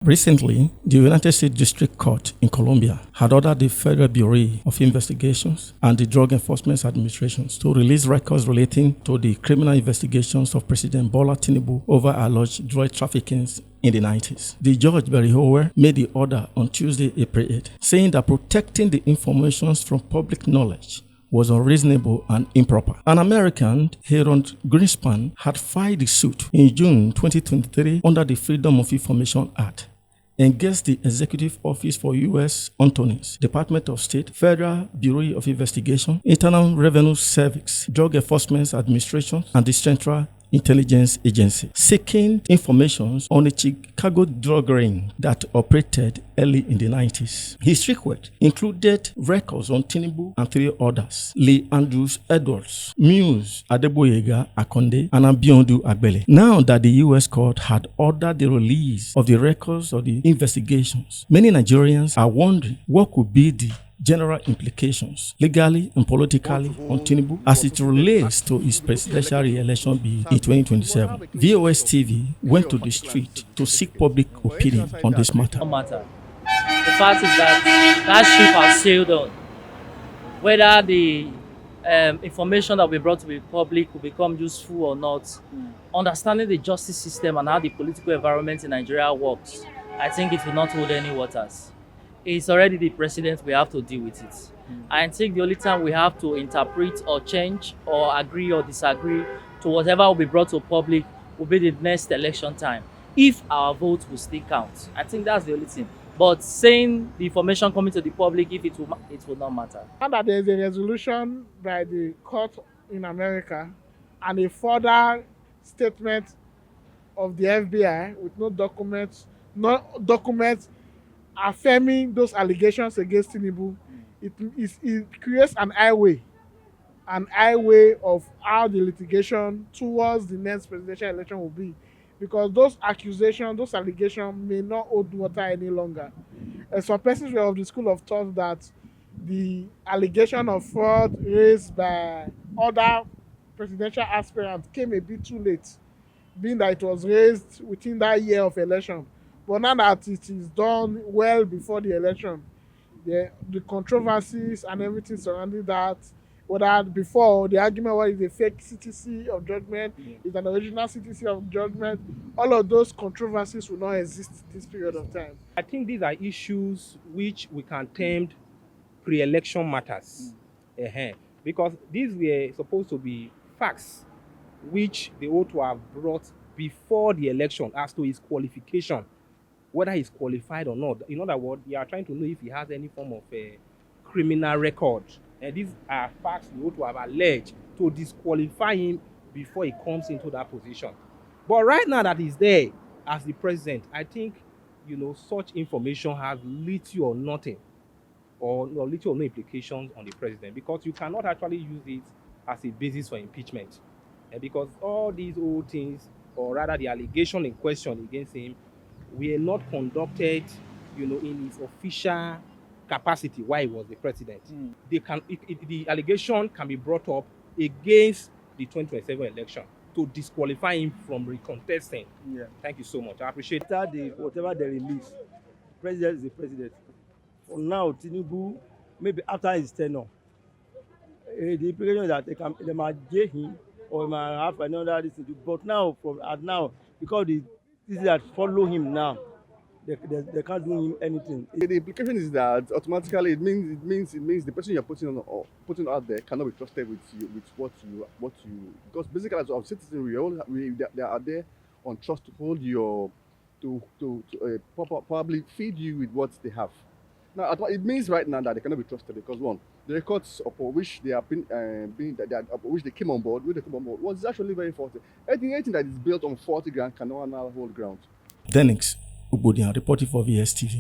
Recently, the United States District Court in Colombia had ordered the Federal Bureau of Investigations and the Drug Enforcement Administration to release records relating to the criminal investigations of President Bola Tinubu over alleged drug trafficking in the 90s. The judge, Berihower, made the order on Tuesday, April 8, saying that protecting the information from public knowledge was unreasonable and improper. An American, Aaron Greenspan, had filed the suit in June 2023 under the Freedom of Information Act against the Executive Office for U.S. Attorneys, Department of State, Federal Bureau of Investigation, Internal Revenue Service, Drug Enforcement Administration, and the Central Intelligence Agency, seeking information on a Chicago drug ring that operated early in the 90s. His request included records on Tinubu and three others, Lee Andrews Edwards, Muse Adeboyega Akonde, and Abiondu Agbele. Now that the U.S. court had ordered the release of the records of the investigations, many Nigerians are wondering what could be the general implications, legally and politically, on Tinubu as it relates to his presidential re-election bid in 2027. VOS TV went to the street to seek public opinion on this matter. The fact is that ship has sailed on. Whether the information that we brought to the public will become useful or not, understanding the justice system and how the political environment in Nigeria works, I think it will not hold any waters. It's already the president, we have to deal with it. I think the only time we have to interpret or change or agree or disagree to whatever will be brought to public will be the next election time, if our vote will still count. I think that's the only thing. But saying the information coming to the public, if it will not matter. Now that there is a resolution by the court in America and a further statement of the FBI with no documents affirming those allegations against Tinubu, it creates an highway of how the litigation towards the next presidential election will be, because those accusations, those allegations may not hold water any longer. Some persons were of the school of thought that the allegation of fraud raised by other presidential aspirants came a bit too late, being that it was raised within that year of election. But now that it is done well before the election, the controversies and everything surrounding that, whether before the argument was a fake CTC of judgment, is an original CTC of judgment, all of those controversies will not exist this period of time. I think these are issues which we can term pre-election matters. Because these were supposed to be facts which they ought to have brought before the election as to his qualification, whether he's qualified or not. In other words, they are trying to know if he has any form of a criminal record. And these are facts we ought to have alleged to disqualify him before he comes into that position. But right now that he's there as the president, I think, such information has little or nothing, or little or no implications on the president, because you cannot actually use it as a basis for impeachment. And because all these old things, or rather the allegation in question against him, were not conducted, in his official capacity while he was the president. The allegation can be brought up against the 2027 election to disqualify him from recontesting. Thank you so much. I appreciate it. Whatever they release, president is the president. For now, Tinubu, maybe after his tenure, the implication is that they might jail him or he might have another thing to do. But now, because the things that follow him now, they can't do him anything. The implication is that automatically it means the person you're putting out there cannot be trusted with what you because basically as a citizen they are there on trust to hold your to probably feed you with what they have. Now it means right now that they cannot be trusted because one, the records upon which they have which they came on board was actually very faulty. Anything that is built on faulty ground cannot now hold ground. Denix Ubodian reporting for VS TV.